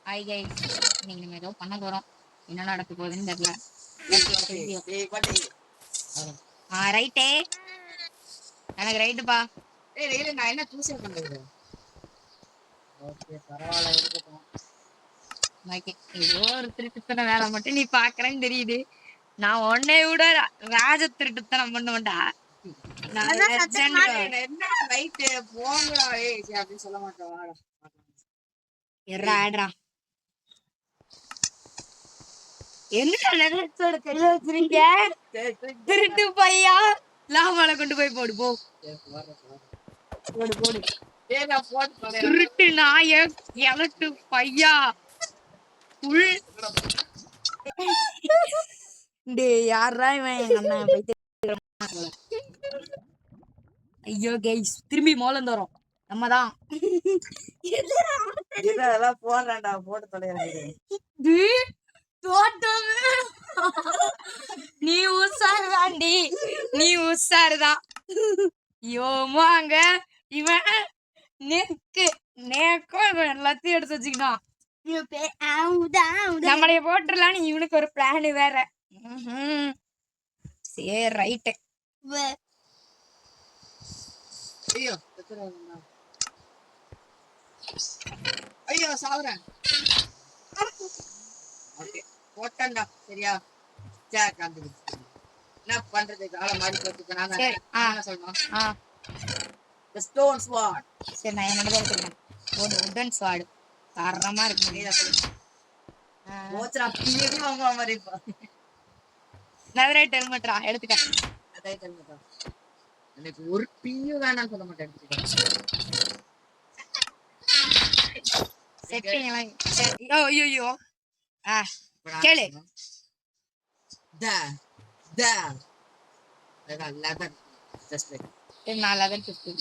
Hi guys, இன்னைக்கு நம்ம ஏதோ பண்ண போறோம். என்ன நடக்க போகுதுன்னு தெரியல. ரைட்டே, எனக்கு ரைட்டுப்பா. நான் என்ன சூஸ் பண்றது? ஓகே, பரவாயில்ல, இருக்கட்டும். ஏதோ ஒரு திருட்டுத்தனம் வேலை மட்டும் நீ பாக்குறேன்னு தெரியுது. நான் உன்னை விட ராஜ திருட்டுத்தனம் பண்ணுவேன்டா. என்ன ரைட்டு போங்கடா அப்படின்னு சொல்ல மாட்டேன். என்ன திருட்டு பையா, லாமால கொண்டு போய் போடு போ. போடு போடு. திருட்டு நாய கிழட்டு பையா. யாரா இவன்? எங்க அண்ணா போய். ஐயோ கைஸ், திரும்பி மோளம் தரோம். நம்மதான் இதெல்லாம் போடுறேன்டா, போட்டு தொலைறேன். நீ உஷாருதாண்டி, நீ உஷாருதான். யோமாங்க இவன் நெக்கு நேக்கோ இவன் எல்லாத்தையும் எடுத்து வச்சுக்கிட்டான். நம்மளைய போட்டுடலான்னு இவனுக்கு ஒரு பிளான் வேற. சரி ரைட்டு. ஐயோ சாவுறேன். போட்டா சரியா? என்ன பண்றது? கால மாறி போட்டு சொல்லணும். ஸ்டோன் ஸ்வாட். சரி, நான் என்னோட எடுத்துக்கிறேன். ஒரு உடன் ஸ்வாட் தரமா இருக்கு. நவரேட் ஹெல்மெட்ரா எடுத்துக்க. எனக்கு ஒரு பியூ வேணாம்னு சொல்ல மாட்டேன். ஐயோ கேளு. நான் லெதர் செஸ்ட்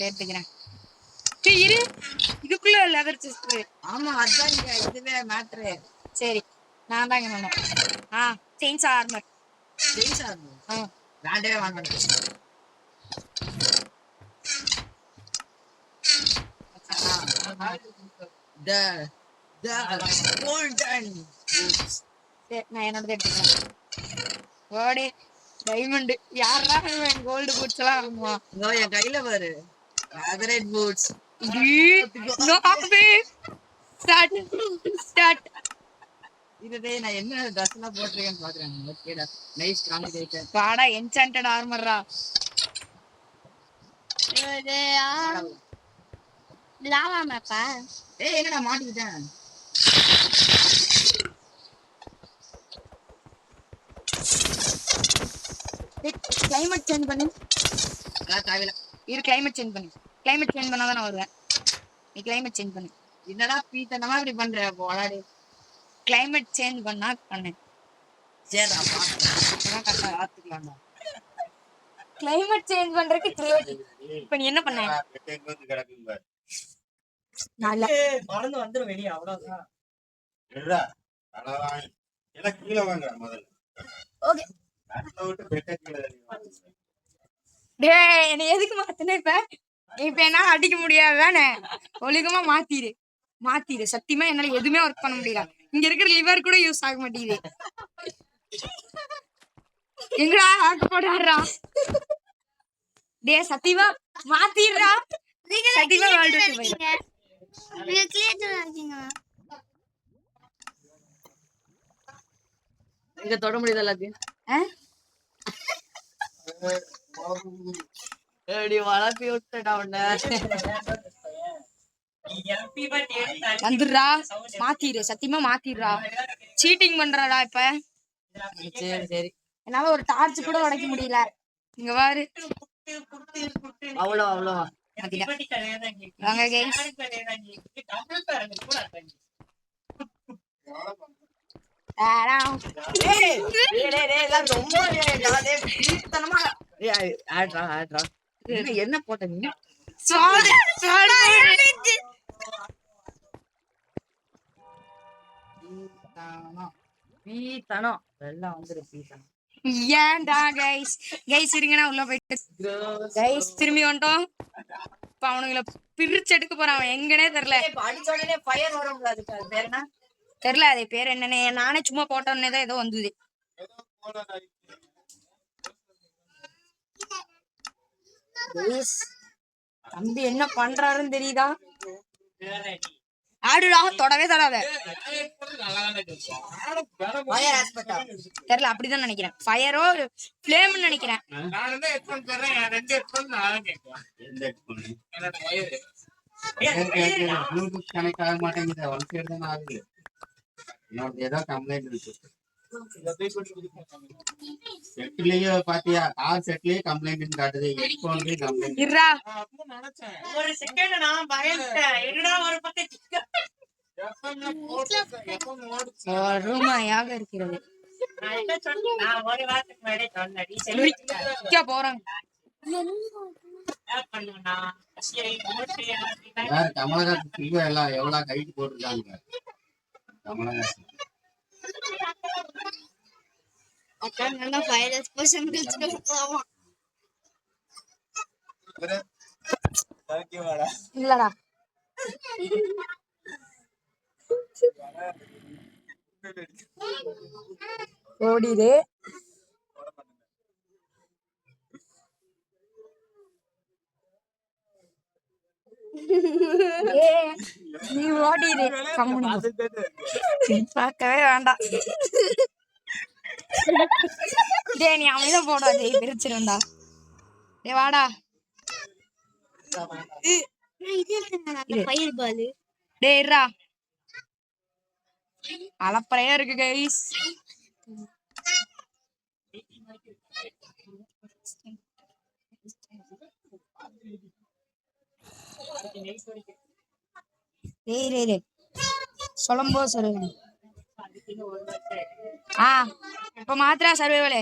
எடுத்துக்கிறேன். இரு, இதுக்குள்ள லெதர் செஸ்ட். ஆமா, அதான் இங்க இதுவே மேட்ரு. சரி, நான் தான் இங்க செயின்ஸ் ஆர்மர். செயின்ஸ் ஆர்மர் வேண்டவே வாங்க. நான் என்னோட எடுத்துக்கிறேன். ஓடி டைமண்ட். யாரா கோல்டு பூட்ஸ் எல்லாம் வாங்குவா? என் கையில பாரு, ஃபேவரட் பூட்ஸ். இதுதே நான் என்ன ட்ரெஸ் எல்லாம் போட்டிருக்கேன்னு பாக்குறேன். ஓகேடா, நைஸ் காம்பினேஷன். பாடா என்சாண்டட் ஆர்மர்ரா. லாவா மேப்பா? எங்கடா மாட்டிக்கிட்டேன்? கிளைமேட் சேஞ்ச் பண்ணு. தேவையில்ல, இரு கிளைமேட் சேஞ்ச் பண்ணு. கிளைமேட் சேஞ்ச் பண்ணாதான் நான் வருவேன். நீ கிளைமேட் சேஞ்ச் பண்ணு. என்னடா பீத்தனமா இப்படி பண்ற? போடாடி, கிளைமேட் சேஞ்ச் பண்ணா பண்ணு. சரிடா, பாத்துக்கலாம்டா. கிளைமேட் சேஞ்ச் பண்றதுக்கு இப்ப நீ என்ன பண்ண? மறந்து வந்துரும் வெளியே, அவ்வளவுதான். என்னை எதுக்கு மாத்தின? இப்ப என்ன அடிக்க முடியாது தானே? ஒழுங்கமா மாத்திரு. சத்தியமா என்னால எதுவுமே ஒர்க் பண்ண முடியல. இங்க இருக்கிற லிவர் கூட யூஸ் ஆக மாட்டேங்குது. எங்கடா ஆக்க போடுறா? சத்தியமா மாத்திடுறா. சத்தியமா இங்க தொட முடியுது எல்லாத்தையும். வளர்ப்பி விட்டுடா உன்ன. வந்துடுறா, மாத்திரு. சத்தியமா மாத்திடுறா. சீட்டிங் பண்றடா இப்ப. சரி சரி, என்னால ஒரு டார்ச் கூட உடைக்க முடியல. இங்க பாரு, அவ்வளோ வாங்க கைஸ். என்ன போட்ட நீ? பீத்தனம் எல்லாம் வந்துரு. பீத்தனம் ஏன்டா கைஸ் இருங்கண்ணா, உள்ள போயிட்டு கைஸ் திரும்பி வந்துட்டோம். இப்ப அவனுங்களை பிரிச்சு எடுக்க போறான். அவன் எங்கனே தெரியல. அடிச்ச உடனே ஃபயர் வரும். அதுக்கு பேர் என்ன? தெரியல அது பேர் என்னன்னு, நானே சும்மா போட்டோன்னே தான் ஏதோ வந்தது. தம்பி என்ன பண்றாருன்னு தெரியுதா? ஆடுடா, தொடவே தராத. தெரியல, அப்படிதான் நினைக்கிறேன். ஃபயரோ ஃப்ளேம்னு நினைக்கிறேன். ப்ளூடூத் கனெக்ட் ஆக மாட்டேங்குது. ஒன் சைடு தான் ஆகுது. இன்னொரு ஏதோ கம்ப்ளைண்ட் இருக்கு. செட்லயே பாத்தியா, கார் செட்லயே கம்ப்ளைண்ட் காட்டுது, ஹெட்போன்லயே கம்ப்ளைண்ட். இருடா, ஒரு செகண்ட் நான் பயந்துட்டேன். என்னடா ஒரு பக்கம் அருமையாக இருக்கிறது. நான் ஒரு வாரத்துக்கு முன்னாடி சொன்னேன். விற்க போறாங்க. யார் கமலஹாசன் சில்வா எல்லாம் எவ்வளவு கைட்டு போட்டிருக்காங்க. கமலஹாசன் இல்லடா, ஓடிடு. நீ ஓடிடு, பார்க்கவே வேண்டாம். டே நீ அமைதியா போடா, டேய் பிரிச்சிருந்தா. டே வாடா. டே இருடா, அலப்பறையா இருக்கு கைஸ். சொல்லும்போ சரி. இப்ப மாத்திரா சர்வைவலே.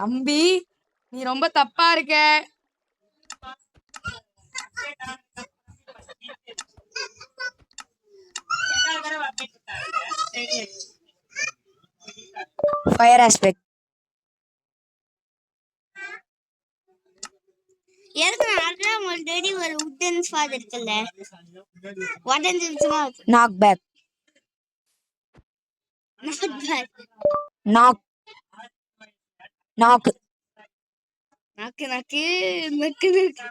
தம்பி நீ ரொம்ப தப்பா இருக்க. Fire aspect knock back knock நாக்கு நக்கு நக்கு நக்கு நக்கு.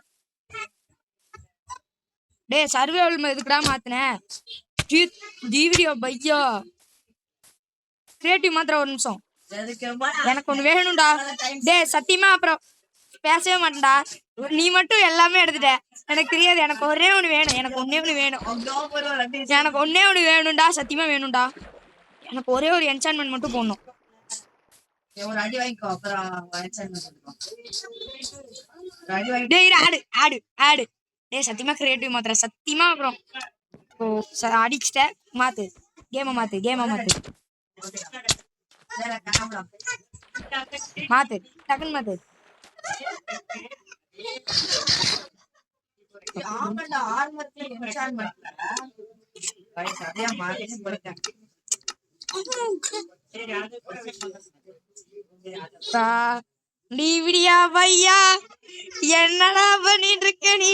டே சர்வைவல் எதுக்குடா மாத்தின? ஜீவிடியோ பையோ கிரியேட்டிவ் மாத்திர. ஒரு நிமிஷம், எனக்கு ஒண்ணு வேணும்டா. டே சத்தியமா அப்புறம் பேசவே மாட்டேன்டா. நீ மட்டும் எல்லாமே எடுத்துட்ட, எனக்கு தெரியாது. எனக்கு ஒரே ஒண்ணு வேணும், எனக்கு ஒன்னே ஒண்ணு வேணும், எனக்கு ஒன்னே ஒண்ணு வேணும்டா. சத்தியமா வேணும்டா. எனக்கு ஒரே ஒரு என்சான்மென்ட் மட்டும் போடணும். ஒரு அடி வாங்கிக்கோ, அப்புறம் டேய் ஆடு ஆடு ஆடு. டேய் சத்தியமா கிரியேட்டிவ் மாத்திர, சத்தியமா. அப்புறம் அடிச்சிட்ட, மாத்து கேம, மாத்து கேம, மாத்து மாத்து டக்குன்னு மாத்து. நீ விடியா பையா, என்னடா பண்ணிட்டு இருக்க நீ?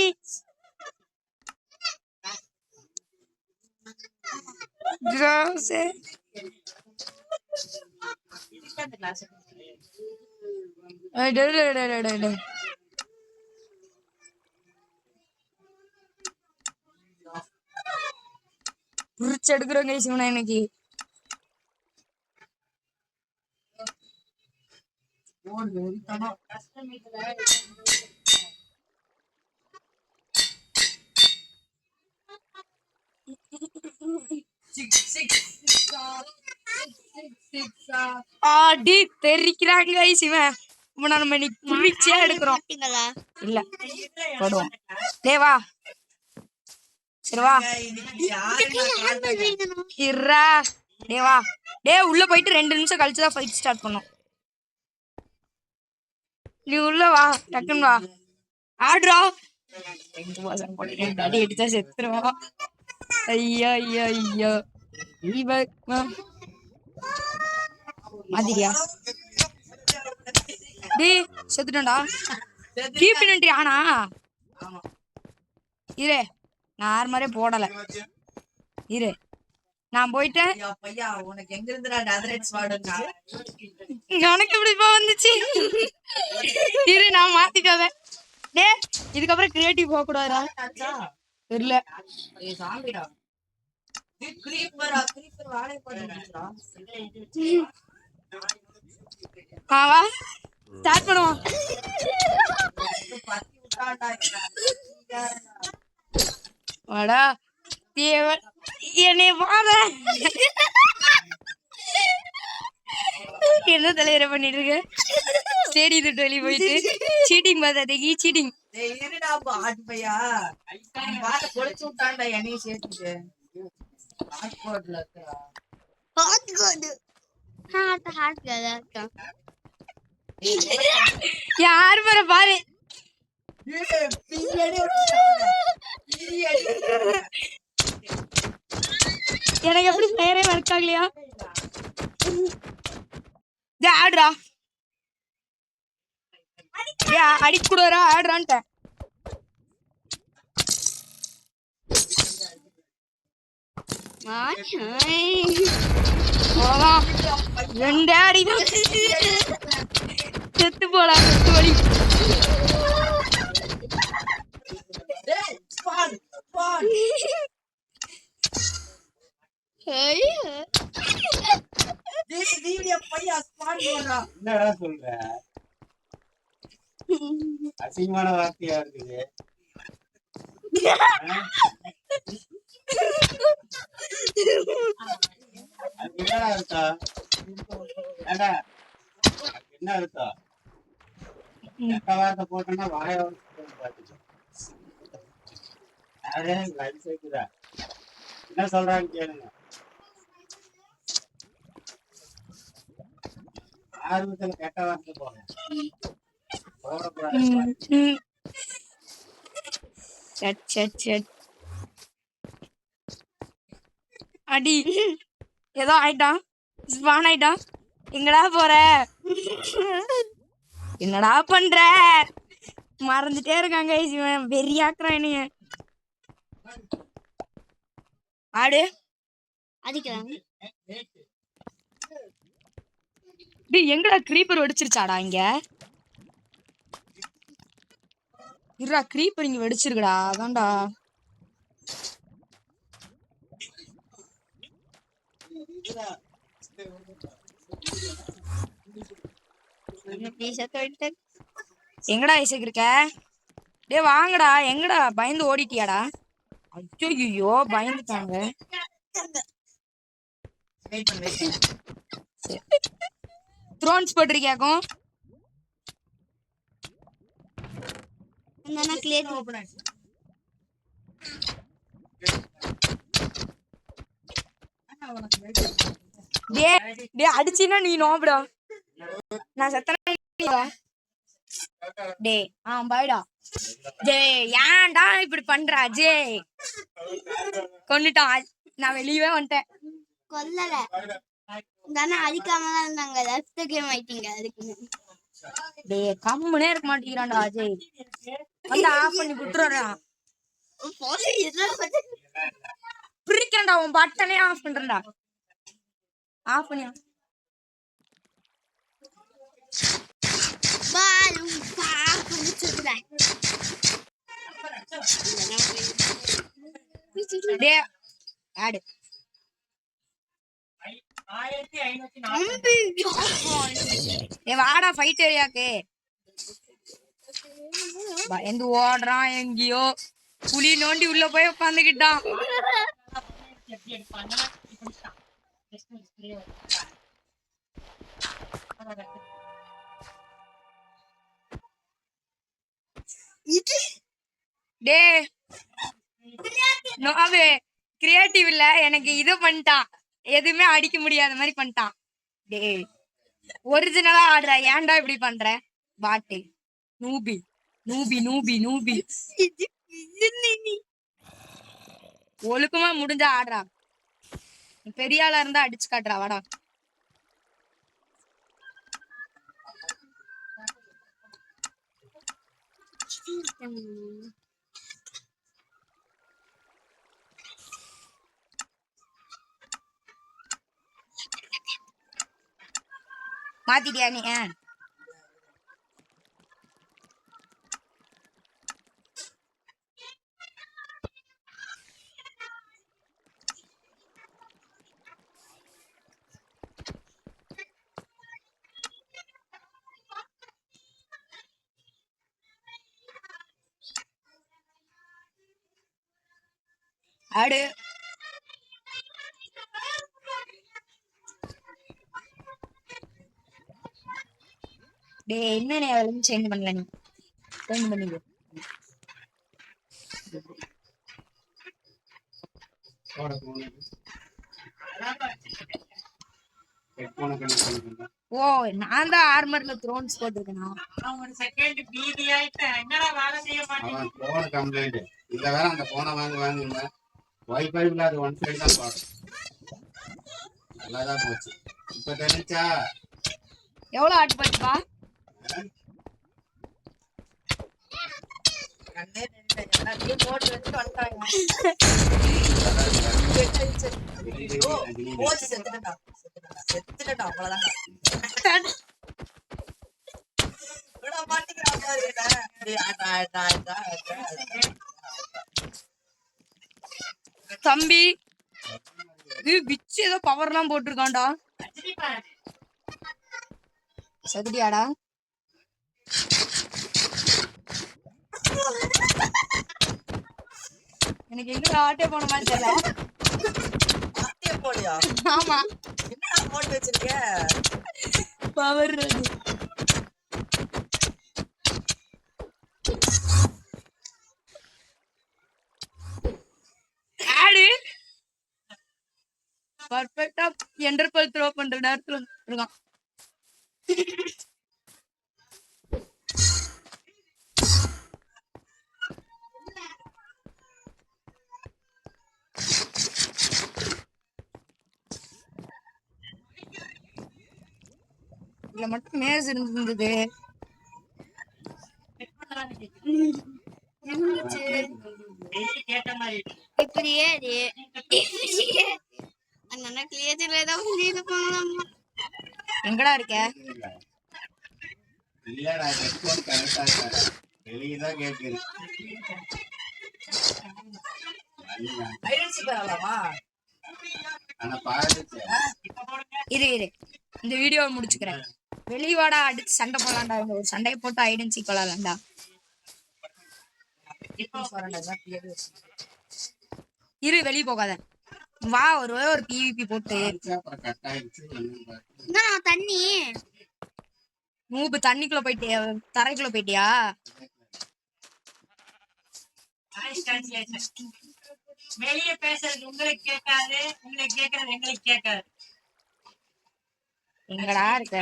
புரிச்சு எடுக்கிறோங்க சிவனா இன்னைக்கு. ஆடி தெரிக்கிறாங்க சிவன். நம்ம இன்னைக்கு புரிச்சே எடுக்கிறோம். இல்ல போடுவோம். தேவா சரி வா. இருடா டேவா. டே உள்ள போயிட்டு 2 நிமிஷம் கழிச்சுதான் ஃபைட் ஸ்டார்ட் பண்ணும். நீ உள்ள வா, டக்குன்னு வா. ஆடுறா. அடி அடிச்சா செத்துருவா. ஐயா ஐயா ஐயா. மாதிரியா டே செத்துட்டா. கீப் நன்றி. ஆனா இரு நான் ஆர்மரே போடல. இரு நான் போயிட்டேன். பையா உனக்கு எங்க இருந்து டெசரேட் வாடுங்க எனக்கு எப்படி இப்போ வந்துச்சு? இரு நான் மாத்திக்காத. டே இதுக்கப்புறம் கிரியேட்டிவ் போக கூடாதா? தெரியல. ஏய் சாமிடா கிரீப்பர் வாழை போடுறா வா ஸ்டார்ட் பண்ணுவோம். பத்தி விட்டாடா வாடா தேவன் என்னை வாத என்ன தலைவரை பண்ணிட்டு இருக்க? ஸ்டேடியம் விட்டு வெளியே போயிட்டு சீட்டிங் பார்த்தாதேக்கி சீட்டிங். டேய் இருடா பாட் பையா பாட் கொளுச்சு விட்டான்டா என்னைய சேர்த்துட்டு பாஸ்போர்ட்ல இருக்கா யார் பேர பாரு. எனக்கு எப்படி பேரே ஒர்க் ஆகலையா? ஆடுறா அடிக்க கூடாரா ஆடுறான்ட்ட. ரெண்டு அடிதான் செத்து போடா செத்து வலி. என்னடா சொல்ற? அசிங்கமான வார்த்தையா இருக்குது. அதுக்கு என்னடா அர்த்தம்? ஏண்டா, அதுக்கு என்ன அர்த்தம்? கெட்ட வார்த்தை போட்டோன்னா வாய பார்த்துக்கோ. யாரே லைஃப் சேர்க்குதா? என்ன சொல்றான்னு கேளுங்க. ஆர்வத்துல கெட்ட வார்த்தை போங்க போடக்கூடாது. அடி ஏதோ ஆயிட்டான். ஸ்பான் ஆயிட்டான். எங்கடா போற? என்னடா பண்ற? மறந்துட்டே இருக்காங்க. இவன் வெறியாக்குறான் என்னைய. ஆடு அடிக்கிறாங்க. டேய் எங்கடா கிரீப்பர் வெடிச்சிருச்சாடா இங்க? இருடா கிரீப்பர் இங்க வெடிச்சிருக்குடா. அதான்டா எங்கடா ஐசக் இருக்க? டே வாங்கடா. எங்கடா பயந்து ஓடிட்டியாடா? ஐயோ பயந்துட்டாங்க. த்ரோன்ஸ் போட்டிருக்கியாக்கும்? அடிச்சின்னா நீ நோபடா. நான் செத்தனா டே பாய்டா. ஜே ஏன்டா இப்படி பண்ற? ஜே கொன்னுட்டான். நான் வெளியவே வந்துட்டேன். கொல்லல தானே அடிக்காமதான் இருந்தாங்க. லெஃப்ட் கேம் ஆயிட்டீங்க அதுக்கு. டே கம்முனே இருக்க மாட்டேங்கிறான்டா அஜய். வந்து ஆஃப் பண்ணி விட்டுறான். பிரிக்கிறேன்டா உன் பட்டனே ஆஃப் பண்றேன்டா. ஆஃப் பண்ணி டே ஆடு. வாடா ஃபைட் ஏரியாக்கு. பயந்து ஓடுறான் எங்கேயோ. புலி நோண்டி உள்ள போய் உட்காந்துக்கிட்டான். டே நோவே கிரியேட்டிவ் இல்ல. எனக்கு இது பண்ணிட்டான். எதுவுமே அடிக்க முடியாத மாதிரி பண்ணிட்டான். டே ஒரிஜினலா ஆடுற. ஏன்டா இப்படி பண்ற? பாட்டு நூபி நூபி நூபி நூபி. ஒழுக்கமா முடிஞ்சா ஆடுறா. பெரிய ஆளா இருந்தா அடிச்சு காட்டுறா. வாடா மாத்திட்டியா நீ ஆடு டேய் என்ன நீ அவளும் சேஞ்ச் பண்ணல நீ சேஞ்ச் பண்ணிடு போட போன ஹெட்போனை கனெக்ட் பண்ணிக்கணும். ஓ நான் தான் ஆர்மர்ல த்ரோன்ஸ் போட்டிருக்கேனா அவன் போன கம்ப்ளைண்ட் இந்த வேற அந்த போனை வாங்குங்க வைஃபை அது ஒன் சைடு தான் பாடும். நல்லாதான் போச்சு. இப்ப தெரிஞ்சா எவ்வளவு ஆட்டு போச்சுப்பா கண்ணே நின்னுட்டேன். எல்லாத்தையும் போட்டு வச்சுட்டு வந்துட்டாங்க. போச்சு, செத்துட்டேன்டா. அவ்வளவுதான்டா. விட மாட்டேங்கிறான் பாரு என்ன. டேய், ஆட்டா. தம்பி இது விச்சு ஏதோ பவர்லாம் போட்டிருக்கான்டா சதுடியாடா எனக்கு எங்க ஆட்டே போன மாதிரி தெரியல ஆட்டே போலியா? ஆமா என்னடா போட்டு வச்சிருக்க? பவர் ஆடு பர்ஃபெக்ட்டா எண்டர்பல் த்ரோ பண்ற நேரத்துல இருக்கான் இதுல மட்டும் மேஸ் இருந்தது இப்படியே அந்த கிளியேஜர்ல ஏதாவது வெளியில போகலாமா எங்கடா இருக்க இல்லடா ஹெட்போன் கனெக்ட் ஆகாத வெளியதான் கேட்குது. ஐடென்டிஃபை பண்ணலாமா? ஆனா பாருச்சு இரு இந்த வீடியோவை முடிச்சுக்கிறேன் வெளிவாடா அடிச்சு சண்டை போடலாம்டா ஒரு சண்டையை போட்டு ஐடென்சி கொள்ளலாம்டா இரு வெளியே போகாத வா ஒரு பிவிபி போட்டு அப்புறம் கட் ஆயிடுச்சு. தண்ணி நூபு தண்ணிக்குள்ள போயிட்டியா தரைக்குள்ள போயிட்டியா வெளியே பேசுறது உங்களுக்கு கேட்காது உங்களுக்கு கேட்கறது எங்களுக்கு கேட்காது எங்கடா இருக்க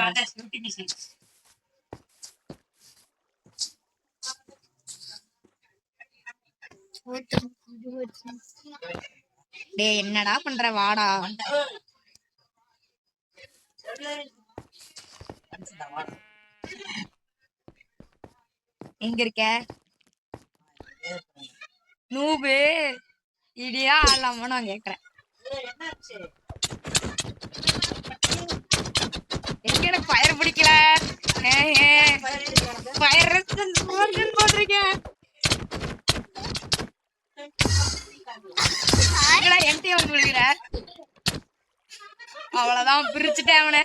டேய் என்னடா பண்ற வாடா எங்க இருக்க நூபு இடியா ஆளாம நான் கேக்குறேன் எங்க எனக்கு ஃபயர் பிடிக்கல ஃபயர் போட்டிருக்கேன் என்கிட்ட வந்து விழுகிற அவ்வளவுதான் பிரிச்சுட்டேன் அவனை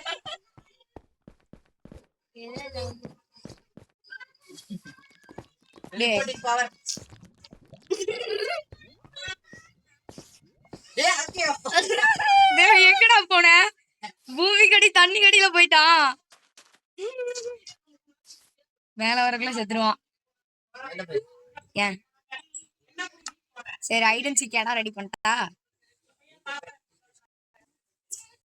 பவர். எங்கடா போன பூமி கடி தண்ணி கடியில போயிட்டான் மேல வரக்குள்ள செத்துருவான் ஏன் சரி ஐடென்சிக்கு இடம் ரெடி பண்ணிட்டா